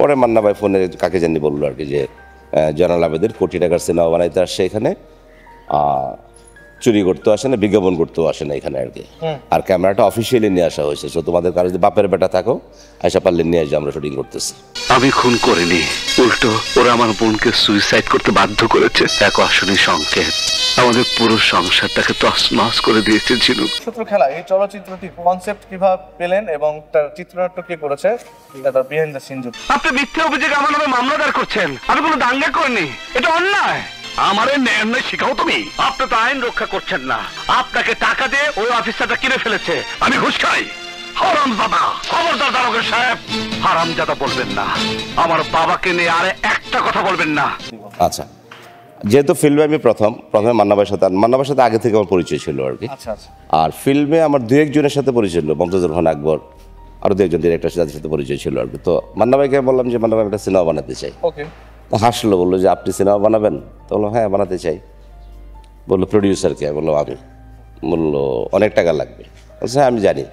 পরে মান্না ভাই ফোনে কাকে জানি বললো আর কি যে জয়নাল আবেদিন কোটি টাকার সিনেমা বানাইতে আসছে এখানে, চুরি করতেও আসে না, বিজ্ঞাপন করতেও আসে না এখানে আর কি। আর ক্যামেরাটা অফিসিয়ালি নিয়ে আসা হয়েছে, তো তোমাদের কারো যদি বাপের বেটা থাকো আয়সা পারলে নিয়ে আসবে, আমরা শুটিং করতেছি। আমি খুন করিনি, উল্টো ওরা আমার বোনকে সুইসাইড করতে বাধ্য করেছে। এক অশনি সংকেত আমাদের পুরো সংসারটাকে তছনছ করে দিয়েছে। ঝিনুক শত্রু খেলা এই চলচ্চিত্রটি কনসেপ্ট কিভাবে পেলেন এবং তার চিত্রনাট্য কে করেছে, তার বিহাইন্ড দ্য সিন? আপনি মিথ্যে অভিযোগে আমার নামে মামলা দায়ের করছেন। আমি কোনো দাঙ্গা করিনি, এটা অন্যায়। আমারে ন্যায় শিখাও তুমি। আপনি তো আইন রক্ষা করছেন না, আপনাকে টাকা দিয়ে ওই অফিসারটা কিনে ফেলেছে। আমি ঘুষ খাই। হারামজাদা, খবরদার দারোগা সাহেব, হারামজাদা বলবেন না। আমার বাবাকে নিয়ে আরে একটা কথা বলবেন না। আচ্ছা, যেহেতু ফিল্মে আমি প্রথমে মান্না ভাইয়ের সাথে আগে থেকে আমার পরিচয় ছিল আর কি। আর ফিল্মে আমার দু একজনের সাথে পরিচয় ছিল, মমতাজুর রহমান আকবর, আরো দু একজন ডিরেক্টর যাদের সাথে পরিচয় ছিল আর কি। তো মান্না ভাইকে বললাম যে মান্না ভাই একটা সিনেমা বানাতে চাই। হাসলো, বললো যে আপনি সিনেমা বানাবেন? তো বললাম হ্যাঁ বানাতে চাই। বললো প্রডিউসারকে? বললো আমি। বললো অনেক টাকা লাগবে। হ্যাঁ আমি জানি,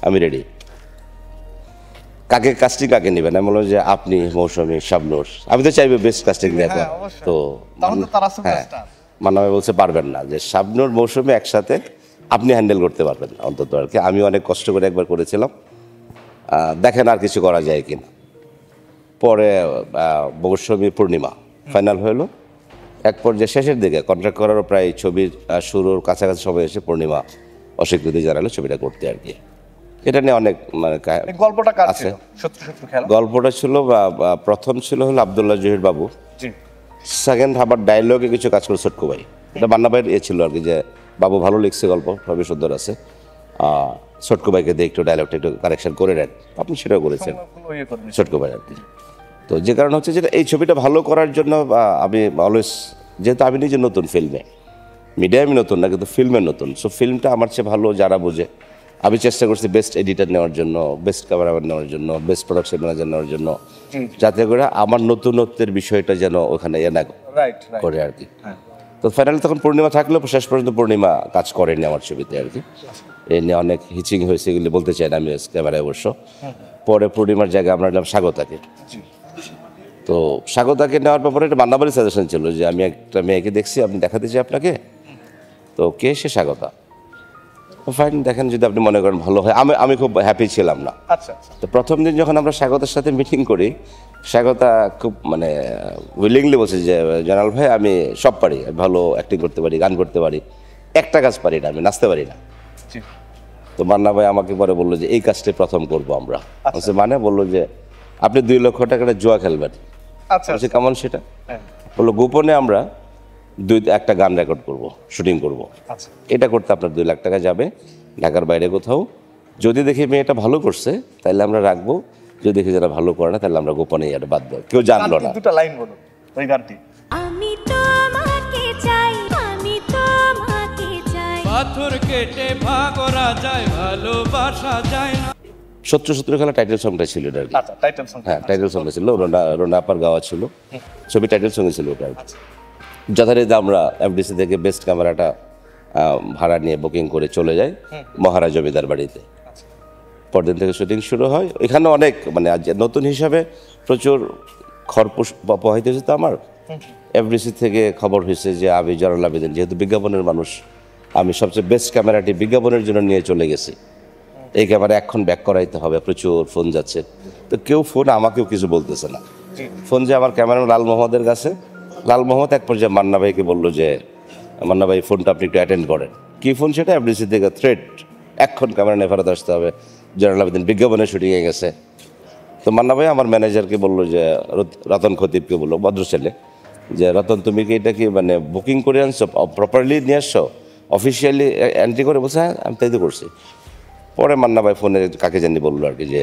আমি রেডি। কাস্টিং কাকে নেবেন? আমি বললাম যে আপনি, মৌসুমী, শাবনূর। আমি তো চাইবো বেস্ট কাস্টিং দেখবো। তো হ্যাঁ, মান্না ভাই বলছে পারবেন না, যে শাবনূর মৌসুমী একসাথে আপনি হ্যান্ডেল করতে পারবেন না অন্তত আর কি। আমি অনেক কষ্ট করে একবার করেছিলাম, দেখেন আর কিছু করা যায় কিনা। পরে মৌসুমী পূর্ণিমা ফাইনাল হলো। এক পর্যায়ে শেষের দিকে কন্ট্রাক্ট করারও প্রায় ছবির শুরুর কাছাকাছি সবাই এসে পূর্ণিমা অস্বীকৃতি জানালো ছবিটা করতে আর কি। এটা নিয়ে অনেক মানে গল্পটা আছে। গল্পটা ছিল প্রথম ছিল হলো আব্দুল্লাহ জহির বাবু, সেকেন্ড আবার ডায়লগে কিছু কাজ করে ছোটকু ভাই। এটা মান্না ভাইয়ের ছিল আর কি, যে বাবু ভালো লিখছে, গল্প সবই সুন্দর আছে, ছোটকু ভাইকে দিয়ে একটু ডায়লগটা একটু কারেকশন করে নেন। আপনি সেটাও করেছেন ছোটকু ভাই আর কি। তো যে কারণ হচ্ছে যেটা এই ছবিটা ভালো করার জন্য আমি অলওয়েজ, যেহেতু আমি নিজে নতুন ফিল্মে, মিডিয়ায় আমি নতুন না কিন্তু ফিল্মে নতুন, সো ফিল্মটা আমার চেয়ে ভালো যারা বোঝে, আমি চেষ্টা করছি বেস্ট এডিটর নেওয়ার জন্য, বেস্ট ক্যামেরাম্যান নেওয়ার জন্য, বেস্ট প্রোডাকশন ম্যানেজার নেওয়ার জন্য, যাতে করে আমার নতুনত্বের বিষয়টা যেন ওখানে না করে আর কি। তো ফাইনালি তখন পূর্ণিমা থাকলেও শেষ পর্যন্ত পূর্ণিমা কাজ করেনি আমার ছবিতে আর কি। এ নিয়ে অনেক হিচিং হয়েছে, এগুলি বলতে চাই না আমি ক্যামেরায় অবশ্য। পরে পূর্ণিমার জায়গায় আমরা নিলাম স্বাগতাকে। তো স্বাগতাকে নেওয়ার ব্যাপারে একটা মান্না ভাইয়ের সাজেশন ছিল যে আমি একটা মেয়েকে দেখছি, আপনি দেখাতে চাই আপনাকে। তো কে সে? স্বাগতা। ফাইন, দেখেন যদি আপনি মনে করেন ভালো হয়। আমি খুব হ্যাপি ছিলাম না। তো প্রথম দিন যখন আমরা স্বাগতার সাথে মিটিং করি, স্বাগতা খুব মানে উইলিংলি বলছে যে জয়নাল ভাই আমি সব পারি, ভালো অ্যাক্টিং করতে পারি, গান করতে পারি, একটা কাজ পারি না, আমি নাচতে পারি না। তো মান্না ভাই আমাকে পরে বললো যে এই কাজটাই প্রথম করবো আমরা। মানে বললো যে আপনি 2 লক্ষ টাকাটা জুয়া খেলবেন। কেমন সেটা? বললো গোপনে আমরা একটা গান রেকর্ড করব, শুটিং করব। এটা করতে আপনার 2 লাখ টাকা যাবে, ঢাকার বাইরে কোথাও। যদি দেখি মেয়েটা ভালো করছে তাহলে আমরা রাখবো, যদি দেখি যারা ভালো করে না তাহলে আমরা গোপনে এটা বাদ দেবো, কেউ জানলো না। দুটো লাইন বলো ওই গানটি। আমি তোমাকে চাই, আমি তোমাকে চাই, পাথর কেটে ভাগ করা যায়, ভালোবাসা যায় না। শত্রু খেলা টাইটেল সংটা ছিল এটা আর কি। হ্যাঁ, টাইটেল সংটা ছিল, রোনা আপার গাওয়া ছিল, ছবি টাইটেল সঙ্গে ছিল ওটা। যথারীতি আমরা এফডিসি থেকে বেস্ট ক্যামেরাটা ভাড়া নিয়ে বুকিং করে চলে যাই মহারাজ জমিদার বাড়িতে। পরদিন থেকে শুটিং শুরু হয়। এখানে অনেক মানে নতুন হিসাবে প্রচুর খরপোশ প্রবাহিত হয়েছে। তো আমার এফডিসি থেকে খবর হয়েছে যে আমি জয়নাল আবেদিন, যেহেতু বিজ্ঞাপনের মানুষ, আমি সবচেয়ে বেস্ট ক্যামেরাটি বিজ্ঞাপনের জন্য নিয়ে চলে গেছি। এই ক্যামেরা এখন ব্যাক করাইতে হবে, প্রচুর ফোন যাচ্ছে। তো কেউ ফোন আমাকেও কিছু বলতেছে না। ফোন যে আমার ক্যামেরাম্যান লাল মোহাম্মদের কাছে, লাল মোহাম্মদ এক পর্যায়ে মান্না ভাইকে বললো যে মান্না ভাই ফোনটা আপনি একটু অ্যাটেন্ড করেন। কী ফোন সেটা? এফডিসি থেকে থ্রেট, এখন ক্যামেরা নিয়ে ফেরত আসতে হবে, জয়নাল আবেদিন বিজ্ঞাপনে শুটিংয়ে গেছে। তো মান্না ভাই আমার ম্যানেজারকে বললো যে রতন খতিবকে বললো, ভদ্র ছেলে, যে রতন তুমি কি এটা কি মানে বুকিং করে আনছো, প্রপারলি নিয়ে আসছো, অফিসিয়ালি এন্ট্রি করে? বলছে হ্যাঁ আমি তাই তো করছি। পরে মান্না ভাই ফোনে কাকে জানি বললো আর কি যে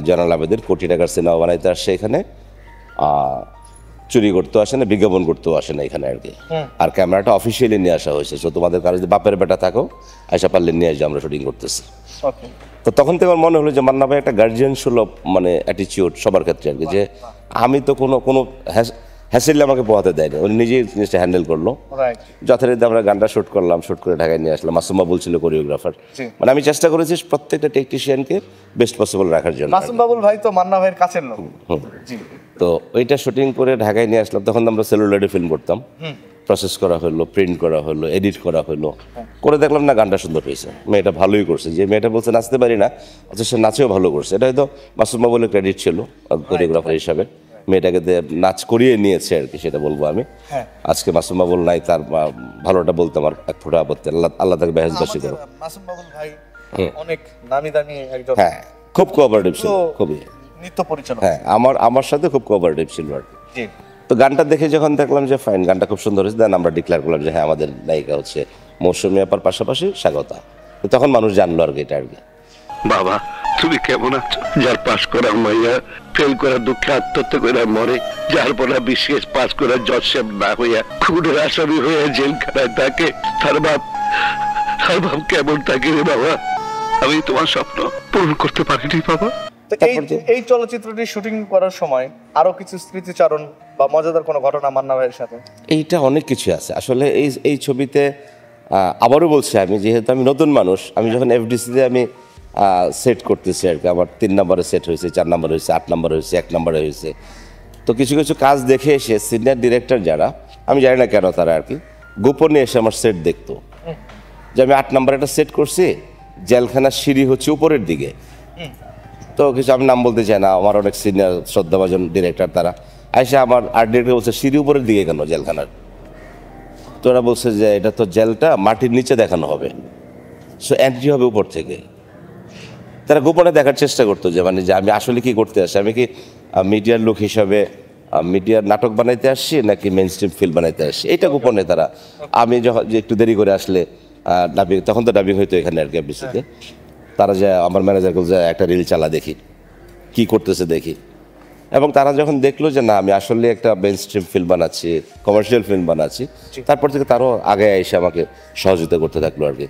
জয়নাল আবেদিন কোটি টাকার সিনেমা বানাইতে আসছে এখানে, চুরি করতেও আসে না, বিজ্ঞাপন করতেও আসে না এখানে আর কি। আর ক্যামেরাটা অফিসিয়ালি নিয়ে আসা হয়েছে, তো তোমাদের কারো যদি বাপের বেটা থাকো আয়সা পারলে নিয়ে আসবে, আমরা শুটিং করতেছি। তো তখন থেকে আমার মনে হলো যে মান্না ভাই একটা গার্জিয়ান সুলভ মানে অ্যাটিচিউড সবার ক্ষেত্রে আর কি, যে আমি তো কোনো হ্যাসেলে আমাকে পোহাতে দেয়নি, উনি নিজেই জিনিসটা হ্যান্ডেল করলো। রাইট। যথারীতি আমরা গানটা শ্যুট করলাম, শ্যুট করে ঢাকায় নিয়ে আসলাম। মাসুমা বলছিল কোরিওগ্রাফার, জি। মানে আমি চেষ্টা করেছি প্রত্যেকটা টেকনিশিয়ানকে বেস্ট পসিবল রাখার জন্য। মাসুম বাবুল ভাই তো মান্না ভাইয়ের কাছের লোক। জি। তো ওইটা শুটিং করে ঢাকায় নিয়ে আসলাম। তখন আমরা সেলুলারে ফিল্ম করতাম, প্রসেস করা হলো, প্রিন্ট করা হলো, এডিট করা হলো, করে দেখলাম না গানটা সুন্দর হয়েছে, মেয়েটা ভালোই করছে। যে মেয়েটা বলছে নাচতে পারি না, অথচ সে নাচেও ভালো করছে, এটা হয়তো মাসুমা বলে ক্রেডিট ছিল কোরিওগ্রাফার হিসাবে। মেয়েটাকে দিয়ে নাচ করিয়ে নিয়েছে আর কি, সেটা বলবো আমি। আজকে মাসুমা বল নাই, তার ভালোটা বলতে আমার এক ফোঁটা আপত্তি। আল্লাহ তাকে বেহেশতবাসী করো। মাসুম বাবুল ভাই অনেক নামি দামি একজন, হ্যাঁ, খুব কোঅপারেটিভ ছিল, খুবই। নৃত্য পরিচালক। হ্যাঁ, আমার সাথে খুব কোঅপারেটিভ ছিল আর কি। জি। তো গানটা দেখে যখন দেখলাম যে ফাইন, গানটা খুব সুন্দর হয়েছে, দেন আমরা ডিক্লেয়ার করলাম যে হ্যাঁ আমাদের নায়িকা হচ্ছে মৌসুমী আপার পাশাপাশি স্বাগতা। তো তখন মানুষ জানলো আর কি এটা আর কি। বাবা তুমি কেমন আছো? যার পাস করার মাইয়া ফেল করার দুঃখে আত্মহত্যা করে মরে, যার পড়া বিশেষ পাস করার জজসেব না হইয়া খুনের আসামি হয়ে জেলখানায় থাকে, তার বাপ কেমন থাকে রে বাবা? আমি তোমার স্বপ্ন পূরণ করতে পারিনি বাবা। তো এই চলচ্চিত্রটি শুটিং করার সময় আরো কিছু স্মৃতিচারণ বা মজাদার কোনো ঘটনা মান্না ভাইয়ের সাথে? এইটা অনেক কিছু আছে আসলে। এই ছবিতে আবারও বলছি, আমি যেহেতু আমি নতুন মানুষ, আমি যখন এফডিসিতে আমি সেট করতেছি আর কি, আমার 3 নম্বরে সেট হয়েছে, 4 নম্বরে হয়েছে, 8 নম্বরে হয়েছে, 1 নম্বরে হয়েছে। তো কিছু কিছু কাজ দেখে এসে সিনিয়র ডিরেক্টর যারা, আমি জানি না কেন তারা আর কি গোপনে এসে আমার সেট দেখতো, যে আমি 8 নম্বরে একটা সেট করছি, জেলখানার সিঁড়ি হচ্ছে উপরের দিকে। তো কিছু আমি নাম বলতে চাই না, আমার অনেক সিনিয়র শ্রদ্ধাভাজন ডিরেক্টর, তারা এসে আমার আর্ট ডিরেক্টর বলছে সিঁড়ি উপরের দিকে কেন জেলখানার? তো ওরা বলছে যে এটা তো জেলটা মাটির নিচে দেখানো হবে, সো এন্ট্রি হবে উপর থেকে। তারা গোপনে দেখার চেষ্টা করতো যে মানে যে আমি আসলে কি করতে আসি, আমি কি মিডিয়ার লোক হিসাবে মিডিয়ার নাটক বানাইতে আসছি নাকি মেইন স্ট্রিম ফিল্ম বানাইতে আসছি, এটা গোপনে তারা। আমি যখন যে একটু দেরি করে আসলে ডাবিং, তখন তো ডাবিং হইতো এখানে আর কি এফডিসিতে, তারা যে আমার ম্যানেজার বলছে একটা রিল চালা দেখি কি করতেছে দেখি। এবং তারা যখন দেখলো যে না আমি আসলে একটা মেইন স্ট্রিম ফিল্ম বানাচ্ছি, কমার্শিয়াল ফিল্ম বানাচ্ছি, তারপর থেকে তারও আগে এসে আমাকে সহযোগিতা করতে থাকলো আর কি,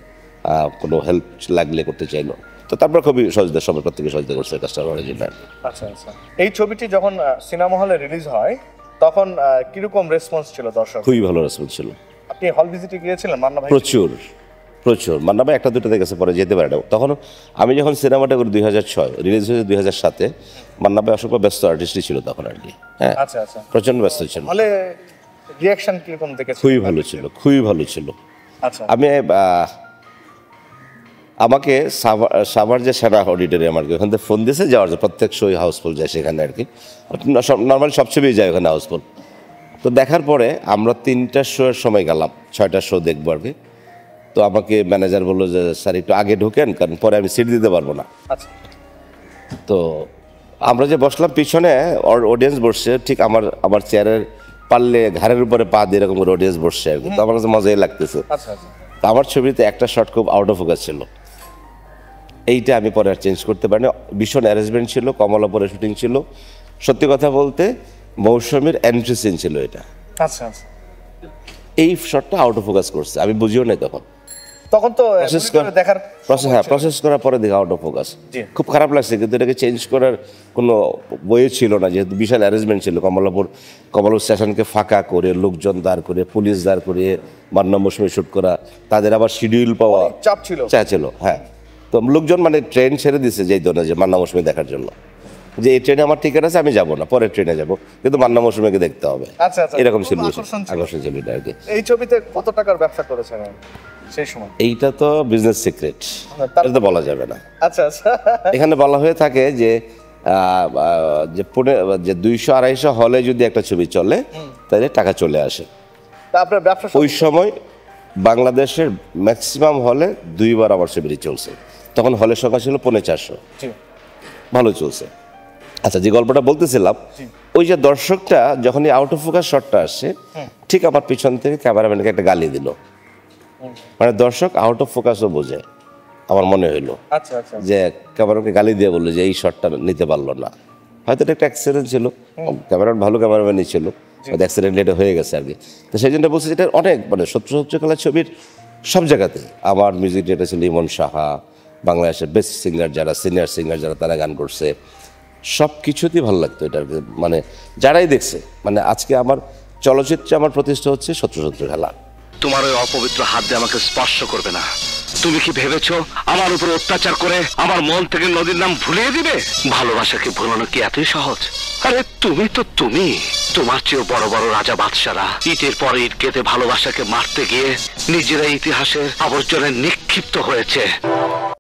কোনো হেল্প লাগলে করতে চাইলো। তো তারপর খুবই সহযোগিতা, সবার প্রত্যেকে সহযোগিতা করছে কাজটা করার জন্য। আচ্ছা আচ্ছা। এই ছবিটি যখন সিনেমা হলে রিলিজ হয় তখন কিরকম রেসপন্স ছিল দর্শক? খুবই ভালো রেসপন্স ছিল। আপনি হল ভিজিটে গিয়েছিলেন মান্না ভাই? প্রচুর মান্না ভাই 1-2টা গেছে, পরে যেতে পারে না। তখন আমি যখন সিনেমাটা করি 2006, রিলিজ হয়েছে 2007-এ, মান্না ভাই অসংখ্য ব্যস্ত আর্টিস্টই ছিল তখন আর কি। হ্যাঁ, আচ্ছা আচ্ছা। প্রচন্ড ব্যস্ত ছিল। হলে রিঅ্যাকশন কিরকম দেখেছেন? খুবই ভালো ছিল, খুবই ভালো ছিল। আচ্ছা। আমি আমাকে সাভার যে সেরা অডিটোরিয়াম আর কি, ওখান থেকে ফোন দিয়েছে যাওয়ার জন্য, প্রত্যেক শোই হাউসফুল যায় সেখানে আর কি, নর্মালি সব ছবিই যায় ওখানে হাউসফুল। তো দেখার পরে আমরা 3টা শোয়ের সময় গেলাম, 6টা শো দেখবো আর কি। তো আমাকে ম্যানেজার বললো যে স্যার একটু আগে ঢোকেন, কারণ পরে আমি সিট দিতে পারবো না। আচ্ছা। তো আমরা যে বসলাম পিছনে, অডিয়েন্স বসছে ঠিক আমার চেয়ারের পারলে ঘাড়ের উপরে পা দিয়ে এরকম করে অডিয়েন্স বসছে আর কি। তো আমার কাছে মজাই লাগতেছে। আচ্ছা আচ্ছা। তো আমার ছবিতে একটা শট খুব আউট অফ ফোকাস ছিল, এইটা আমি পরে আর চেঞ্জ করতে পারিনি। ভীষণ অ্যারেঞ্জমেন্ট ছিল, কমলাপুরে শুটিং ছিল। সত্যি কথা বলতে মৌসুমীর এন্ট্রি সিন ছিল এটা। আচ্ছা আচ্ছা। এই শটটা আউট অফ ফোকাস করছে, আমি বুঝিও নাই তখন। তখন তো দেখার প্রসেস করার পরে দেখে আউট অফ ফোকাস, জি। খুব খারাপ লাগছে। কিন্তু এটাকে চেঞ্জ করার কোনো বই ছিল না, যেহেতু বিশাল অ্যারেঞ্জমেন্ট ছিল। কমলাপুর স্টেশনকে ফাঁকা করে, লোকজন দাঁড় করে, পুলিশ দাঁড় করিয়ে মান্না মৌসুমী শ্যুট করা, তাদের আবার শিডিউল পাওয়া চাপ ছিল। হ্যাঁ। তো লোকজন মানে ট্রেন ছেড়ে দিচ্ছে যেই ধরনের যে মান্না মৌসুমী দেখার জন্য, যে এই ট্রেনে আমার টিকিট আছে, আমি যাবো না, পরের ট্রেনে যাবো, কিন্তু মান্না মৌসুমীকে দেখতে হবে। আচ্ছা আচ্ছা। এরকম ছিল, আকর্ষণ ছিল এটা আর কি। এই ছবিতে কত টাকার ব্যবসা করেছেন সেই সময়? এইটা তো বিজনেস সিক্রেট, এটা তো বলা যাবে না। আচ্ছা আচ্ছা। এখানে বলা হয়ে থাকে যে যে 200-250 হলে যদি একটা ছবি চলে তাহলে টাকা চলে আসে। আপনার ব্যবসা ওই সময় বাংলাদেশের ম্যাক্সিমাম হলে 2বার আমার ছবিটি চলছে। তখন হলের সংখ্যা ছিল 450, ভালো চলছে। আচ্ছা, যে গল্পটা বলতেছিলাম, ওই যে দর্শকটা যখনই আউট অফ ফোকাস শটটা আসছে, ঠিক আমার পিছন থেকে ক্যামেরাম্যানকে একটা গালি দিল। মানে দর্শক আউট অফ ফোকাসও বোঝে, আমার মনে হইলো। আচ্ছা আচ্ছা। যে ক্যামেরাকে গালি দিয়ে বললো যে এই শটটা নিতে পারলো না, হয়তো এটা একটা অ্যাক্সিডেন্ট ছিল, ক্যামেরাম্যান ভালো ক্যামেরাম্যানই ছিল, অ্যাক্সিডেন্ট এটা হয়ে গেছে আর কি। তো সেই জন্য বলছি এটা অনেক মানে সত্য কালার ছবির সব জায়গাতে আমার মিউজিক ডিরেক্টর ছিল ইমন সাহা, বাংলাদেশের বেস্ট সিঙ্গার যারা, সিনিয়র সিঙ্গার যারা, তারা গান করছে। সব কিছুতেই ভালো লাগতো এটা, মানে যারাই দেখছে, মানে আজকে আমার চলচ্চিত্রে আমার প্রতিষ্ঠা হচ্ছে শত্রু খেলা। তোমার ওই অপবিত্র হাত দিয়ে আমাকে স্পর্শ করবে না। তুমি কি ভেবেছো আমার উপর অত্যাচার করে আমার মন থেকে নদীর নাম ভুলিয়ে দিবে? ভালোবাসাকে ভুলানো কি এতই সহজ? আরে তুমি তো তুমি, তোমার চেয়েও বড় বড় রাজা বাদশারা ইটের পর ইট গেঁথে ভালোবাসাকে মারতে গিয়ে নিজেরা ইতিহাসের আবর্জনায় নিক্ষিপ্ত হয়েছে।